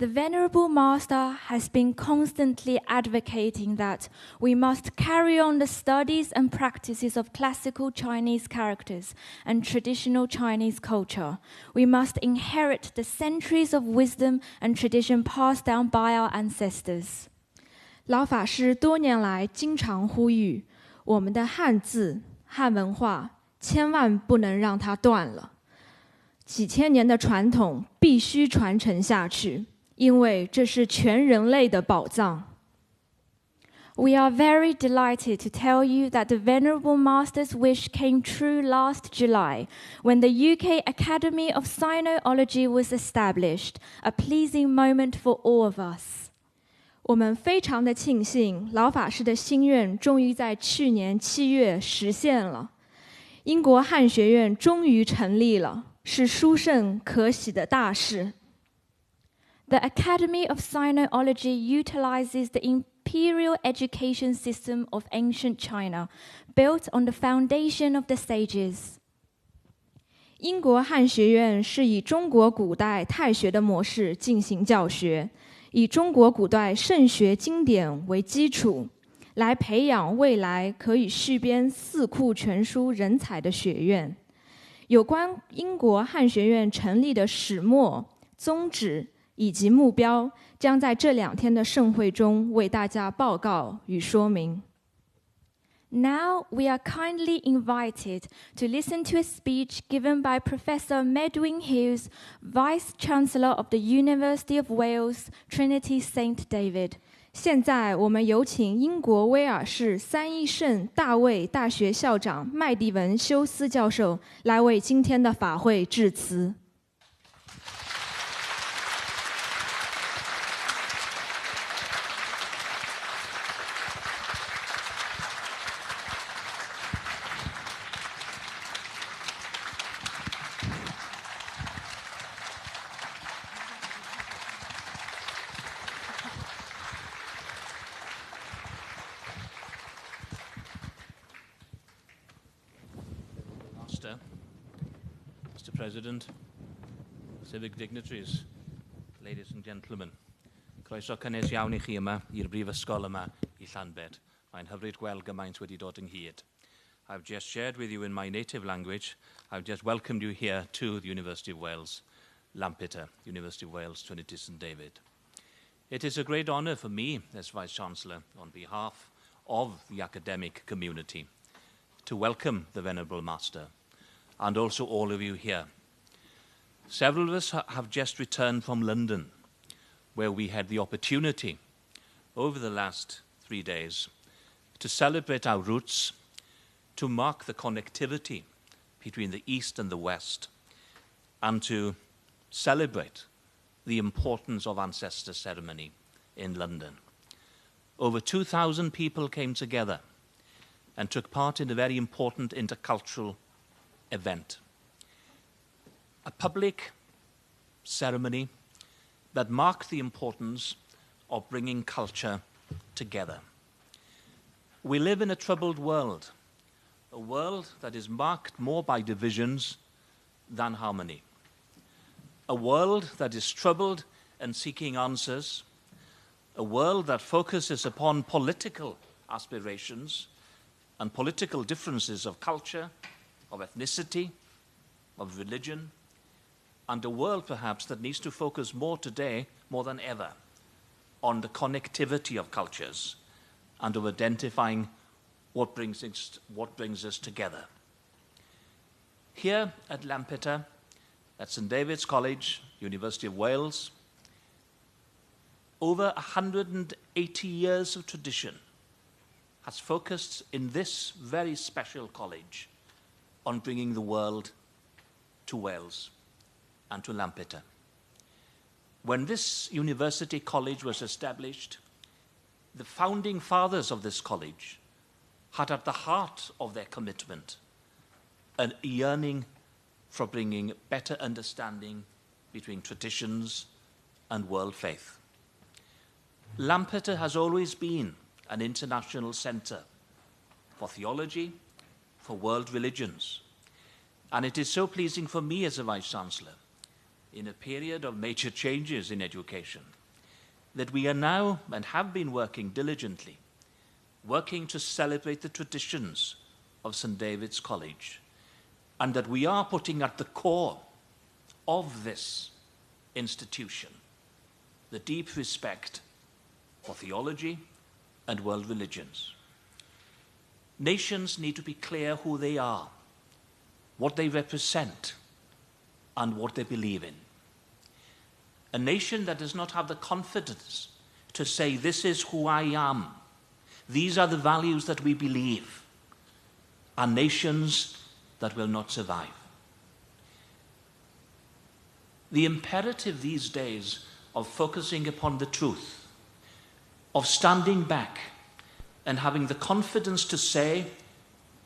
The Venerable Master has been constantly advocating that we must carry on the studies and practices of classical Chinese characters and traditional Chinese culture. We must inherit the centuries of wisdom and tradition passed down by our ancestors. 老法师多年来经常呼吁，我们的汉字、汉文化千万不能让它断了。几千年的传统必须传承下去。因为这是全人类的宝藏。We are very delighted to tell you that the Venerable Master's wish came true last July when the UK Academy of Sinology was established, a pleasing moment for all of us. 我们非常的庆幸，老法师的心愿终于在去年7月实现了。英国汉学院终于成立了，是殊胜可喜的大事。The Academy of Sinology utilizes the imperial education system of ancient China, built on the foundation of the sages. 英国汉学院是以中国古代太学的模式进行教学，以中国古代圣学经典为基础，来培养未来可以续编四库全书人才的学院。有关英国汉学院成立的始末、宗旨以及目标，将在这2天的盛会中为大家报告与说明。Now we are kindly invited to listen to a speech given by Professor Medwin Hughes, Vice-Chancellor of the University of Wales, Trinity St. David. 现在我们有请英国威尔士三一圣大卫大学校长麦迪文休斯教授来为今天的法会致辞。Mr. President, civic dignitaries, ladies and gentlemen, croeso cynnes iawn I chi yma i'r brifysgol yma I Llanbed. Mae'n hyfryd gweld gymaint wedi dod ynghyd. I've just shared with you in my native language, I've just welcomed you here to the University of Wales, Lampeter, University of Wales, Trinity St. David. It is a great honour for me as Vice-Chancellor on behalf of the academic community to welcome the Venerable Master and also all of you here. Several of us have just returned from London, where we had the opportunity over the last 3 days to celebrate our roots, to mark the connectivity between the East and the West, and to celebrate the importance of ancestor ceremony in London. Over 2,000 people came together and took part in a very important intercultural event. A public ceremony that marked the importance of bringing culture together. We live in a troubled world, a world that is marked more by divisions than harmony. A world that is troubled and seeking answers, a world that focuses upon political aspirations and political differences of culture, of ethnicity, of religion, and a world perhaps that needs to focus more today, more than ever, on the connectivity of cultures and of identifying what brings us together. Here at Lampeter, at St. David's College, University of Wales, over 180 years of tradition has focused in this very special college on bringing the world to Wales and to Lampeter. When this university college was established, the founding fathers of this college had at the heart of their commitment a yearning for bringing better understanding between traditions and world faith. Lampeter has always been an international centre for theology, for world religions. And it is so pleasing for me as a Vice-Chancellor in a period of major changes in education, that we are now and have been working diligently, working to celebrate the traditions of St. David's College, and that we are putting at the core of this institution the deep respect for theology and world religions. Nations need to be clear who they are, what they represent, and what they believe in. A nation that does not have the confidence to say, this is who I am, these are the values that we believe, are nations that will not survive. The imperative these days of focusing upon the truth, of standing back and having the confidence to say,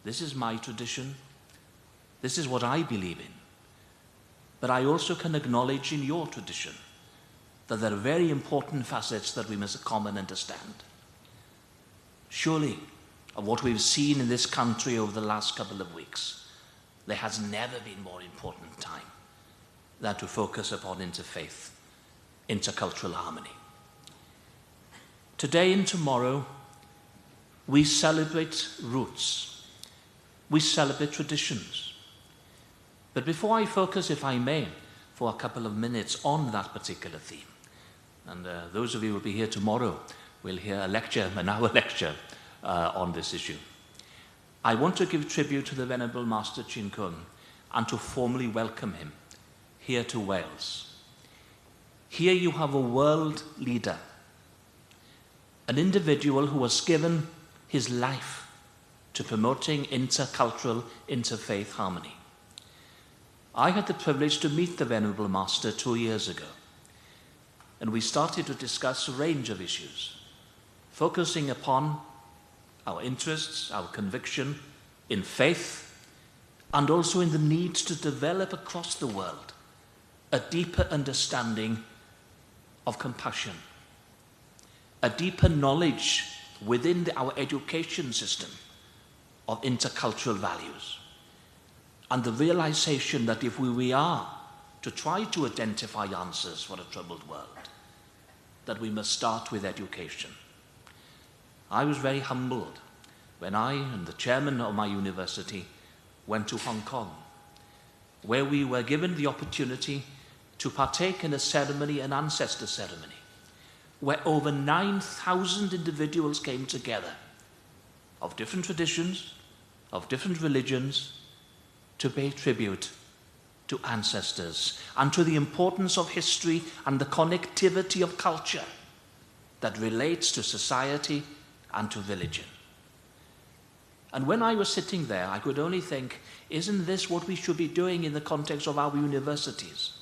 this is my tradition, this is what I believe in, but I also can acknowledge in your tradition that there are very important facets that we must come and understand. Surely, of what we've seen in this country over the last couple of weeks, there has never been more important time than to focus upon interfaith, intercultural harmony. Today and tomorrow, we celebrate roots. We celebrate traditions. But before I focus, if I may, for a couple of minutes on that particular theme, and those of you who will be here tomorrow will hear a lecture, an hour lecture, on this issue. I want to give tribute to the Venerable Master Chin Kung and to formally welcome him here to Wales. Here you have a world leader, an individual who has given his life to promoting intercultural, interfaith harmony. I had the privilege to meet the Venerable Master 2 years ago, and we started to discuss a range of issues, focusing upon our interests, our conviction in faith, and also in the need to develop across the world a deeper understanding of compassion, a deeper knowledge within our education system of intercultural values, and the realization that if we are to try to identify answers for a troubled world, that we must start with education. I was very humbled when I and the chairman of my university went to Hong Kong, where we were given the opportunity to partake in a ceremony, an ancestor ceremony, where over 9,000 individuals came together of different traditions, of different religions, to pay tribute to ancestors and to the importance of history and the connectivity of culture that relates to society and to religion. And when I was sitting there, I could only think, isn't this what we should be doing in the context of our universities?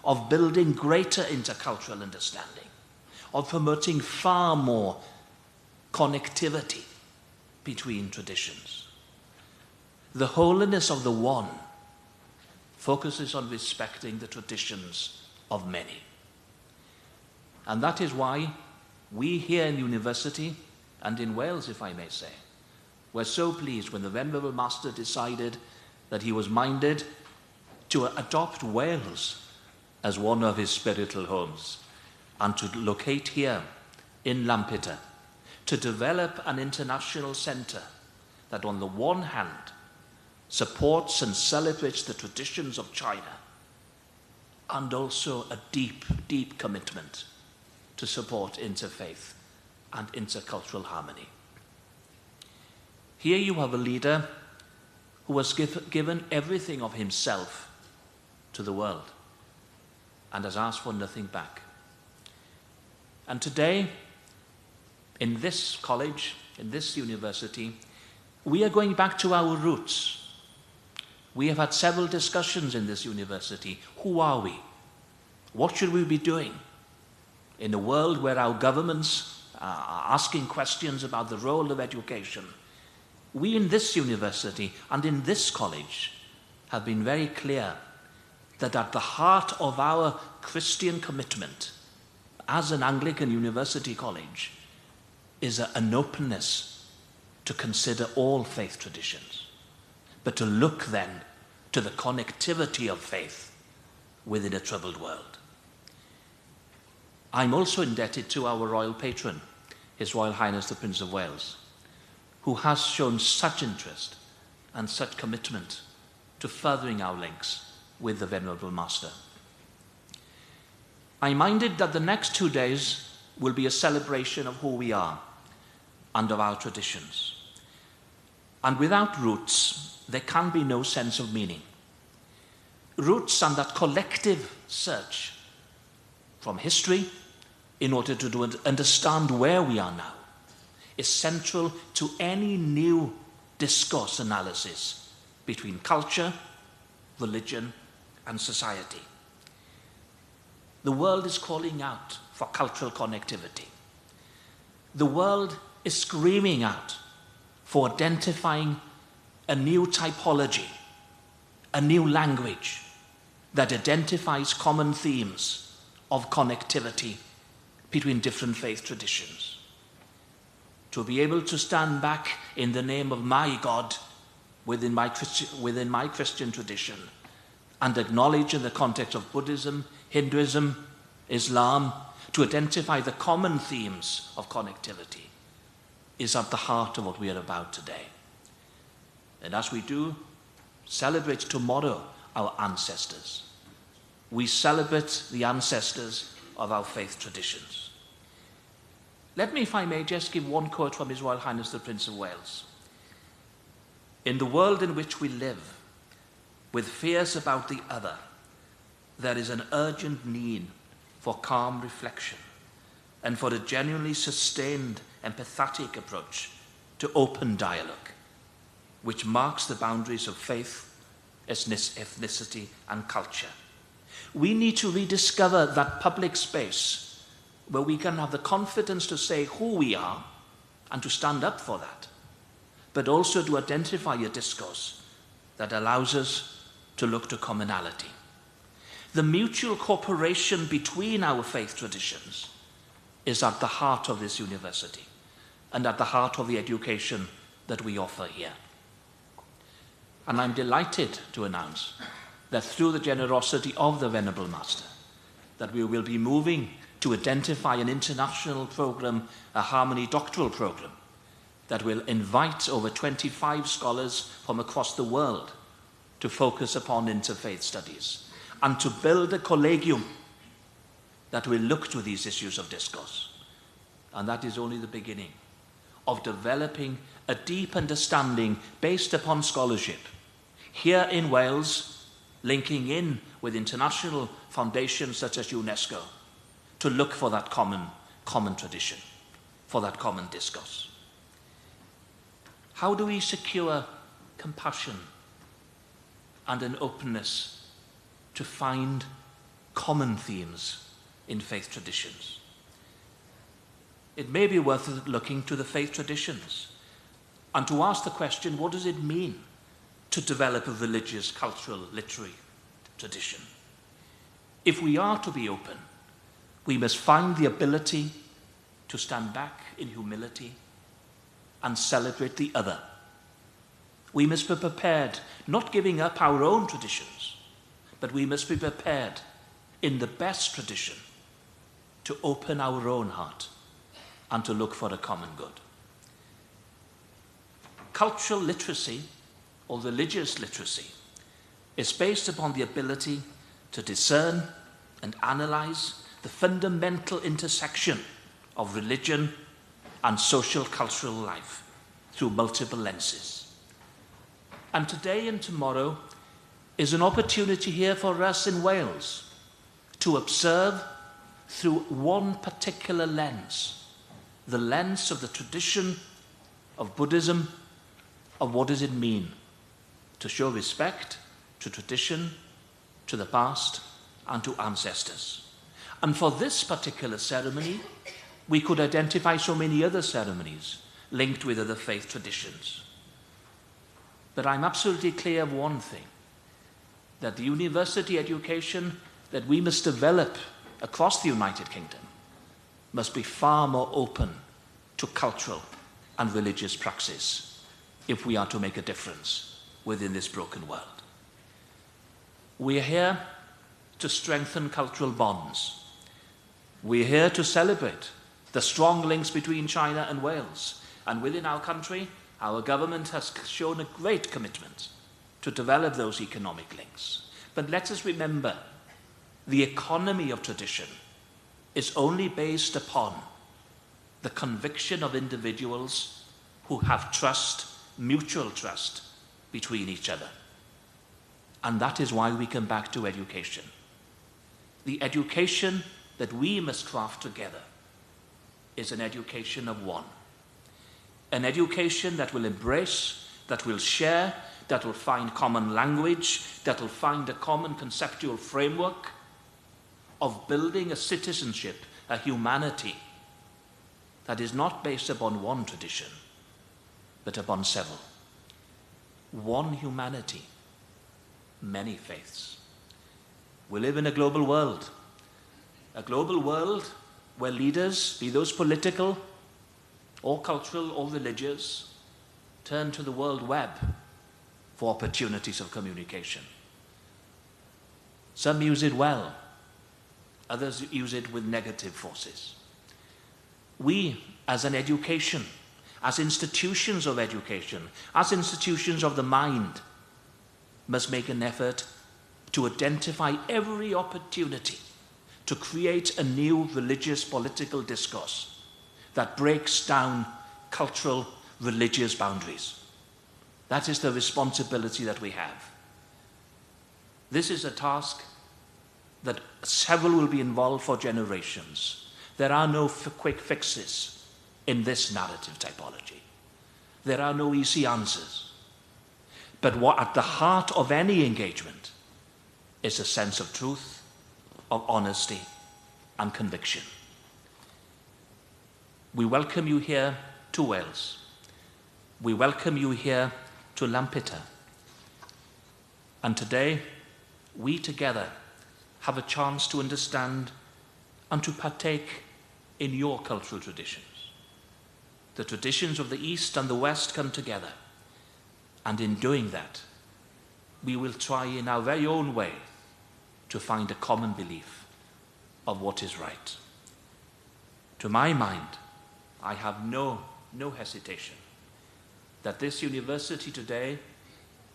Of building greater intercultural understanding, of promoting far more connectivity between traditions. The holiness of the one focuses on respecting the traditions of many. And that is why we here in university, and in Wales, if I may say, were so pleased when the Venerable Master decided that he was minded to adopt Wales as one of his spiritual homes and to locate here in Lampeter, to develop an international center that on the one hand supports and celebrates the traditions of China, and also a deep, deep commitment to support interfaith and intercultural harmony. Here you have a leader who has given everything of himself to the world and has asked for nothing back. And today, in this college, in this university, we are going back to our roots. We have had several discussions in this university. Who are we? What should we be doing in a world where our governments are asking questions about the role of education? We in this university and in this college have been very clear that at the heart of our Christian commitment as an Anglican university college is an openness to consider all faith traditions, but to look then to the connectivity of faith within a troubled world. I'm also indebted to our royal patron, His Royal Highness the Prince of Wales, who has shown such interest and such commitment to furthering our links with the Venerable Master. I'm minded that the next 2 days will be a celebration of who we are and of our traditions. And without roots, there can be no sense of meaning. Roots and that collective search from history in order to understand where we are now is central to any new discourse analysis between culture, religion, and society. The world is calling out for cultural connectivity. The world is screaming out for identifying a new typology, a new language that identifies common themes of connectivity between different faith traditions. To be able to stand back in the name of my God within my Christian tradition and acknowledge in the context of Buddhism, Hinduism, Islam, to identify the common themes of connectivity is at the heart of what we are about today. And as we do celebrate tomorrow our ancestors, we celebrate the ancestors of our faith traditions. Let me, if I may, just give one quote from His Royal Highness the Prince of Wales. In the world in which we live, with fears about the other, there is an urgent need for calm reflection and for a genuinely sustained, empathetic approach to open dialogue, which marks the boundaries of faith, ethnicity, and culture. We need to rediscover that public space where we can have the confidence to say who we are and to stand up for that, but also to identify a discourse that allows us to look to commonality. The mutual cooperation between our faith traditions is at the heart of this university and at the heart of the education that we offer here. And I'm delighted to announce that through the generosity of the Venerable Master, that we will be moving to identify an international program, a Harmony doctoral program, that will invite over 25 scholars from across the world to focus upon interfaith studies and to build a collegium that will look to these issues of discourse. And that is only the beginning of developing a deep understanding based upon scholarship here in Wales, linking in with international foundations such as UNESCO to look for that common tradition, for that common discourse. How do we secure compassion and an openness to find common themes in faith traditions? It may be worth looking to the faith traditions and to ask the question, what does it mean to develop a religious, cultural, literary tradition? If we are to be open, we must find the ability to stand back in humility and celebrate the other. We must be prepared, not giving up our own traditions, but we must be prepared in the best tradition to open our own heart and to look for a common good. Cultural literacy, or religious literacy, is based upon the ability to discern and analyze the fundamental intersection of religion and social cultural life through multiple lenses. And today and tomorrow is an opportunity here for us in Wales to observe through one particular lens, the lens of the tradition of Buddhism, of what does it mean to show respect to tradition, to the past, and to ancestors. And for this particular ceremony, we could identify so many other ceremonies linked with other faith traditions. But I'm absolutely clear of one thing, that the university education that we must develop across the United Kingdom must be far more open to cultural and religious praxis if we are to make a difference within this broken world. We are here to strengthen cultural bonds. We're here to celebrate the strong links between China and Wales. And within our country, our government has shown a great commitment to develop those economic links. But let us remember, the economy of tradition is only based upon the conviction of individuals who have trust, mutual trust, between each other. And that is why we come back to education. The education that we must craft together is an education of one. An education that will embrace, that will share, that will find common language, that will find a common conceptual framework of building a citizenship, a humanity that is not based upon one tradition, but upon several. One humanity, many faiths. We live in a global world where leaders, be those political or cultural or religious, turn to the World Web for opportunities of communication. Some use it well, others use it with negative forces. We, as an education, as institutions of education, as institutions of the mind, must make an effort to identify every opportunity to create a new religious political discourse that breaks down cultural, religious boundaries. That is the responsibility that we have. This is a task that several will be involved for generations. There are no quick fixes in this narrative typology. There are no easy answers. But what at the heart of any engagement is a sense of truth, of honesty, and conviction. We welcome you here to Wales. We welcome you here to Lampeter. And today, we together have a chance to understand and to partake in your cultural traditions. The traditions of the East and the West come together. And in doing that, we will try in our very own way to find a common belief of what is right. To my mind, I have no hesitation that this university today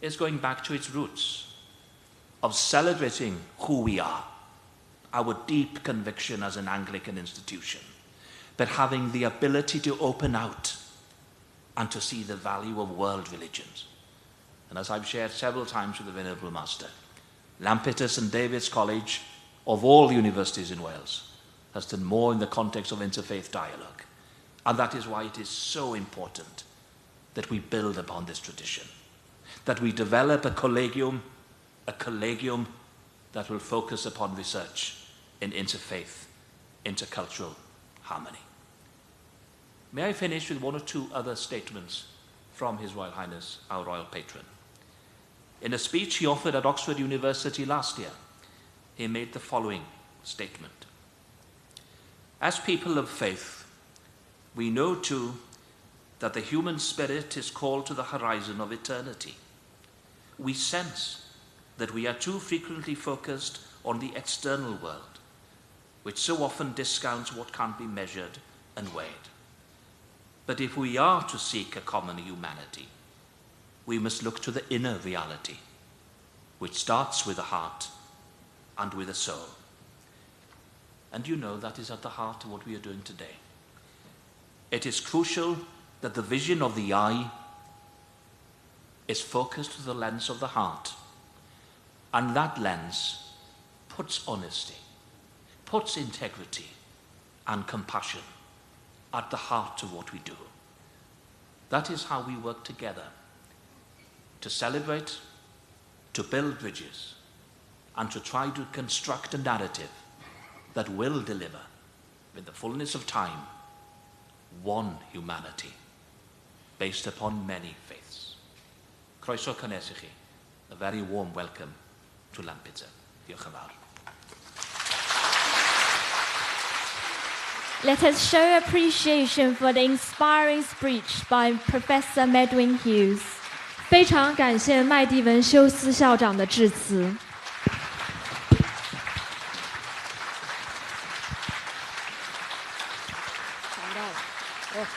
is going back to its roots of celebrating who we are, our deep conviction as an Anglican institution, but having the ability to open out and to see the value of world religions. And as I've shared several times with the Venerable Master, Lampeter St. David's College, of all universities in Wales, has done more in the context of interfaith dialogue. And that is why it is so important that we build upon this tradition, that we develop a collegium that will focus upon research in interfaith, intercultural harmony. May I finish with one or two other statements from His Royal Highness, our Royal Patron. In a speech he offered at Oxford University last year, he made the following statement. As people of faith, we know too that the human spirit is called to the horizon of eternity. We sense that we are too frequently focused on the external world, which so often discounts what can't be measured and weighed. But if we are to seek a common humanity, we must look to the inner reality, which starts with the heart and with the soul. And you know that is at the heart of what we are doing today. It is crucial that the vision of the eye is focused through the lens of the heart. And that lens puts honesty, puts integrity and compassion at the heart of what we do. That is how we work together to celebrate, to build bridges, and to try to construct a narrative that will deliver, with the fullness of time, one humanity based upon many faiths. Croeso cynnes I chi. A very warm welcome to Lampeter. Diolch yn fawr. Let us show appreciation for the inspiring speech by Professor Medwin Hughes. 非常感谢麦迪文修斯校长的致辞。Well,